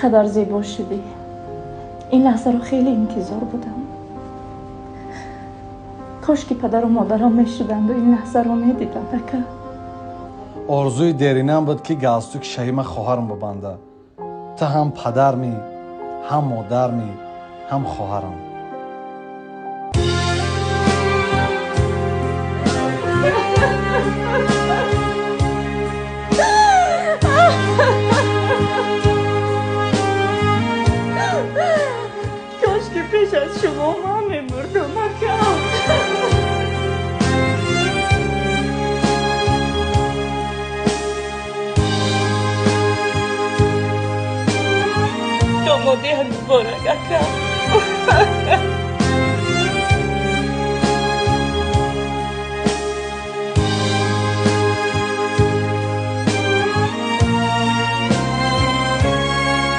چقدر زیبا شدی. این لحظه رو خیلی انتظار بودم. کاش که پدر و مادرم میشدند و این لحظه رو میدیدند. اکا орзуи деринам буд ки галстук шаҳима хоҳарам бубанда. Ту ҳам падарми, ҳам модарми, ҳам хоҳарам. کاش که پیش از شما من میمردم. اکا دامادی هم مبارک. اکا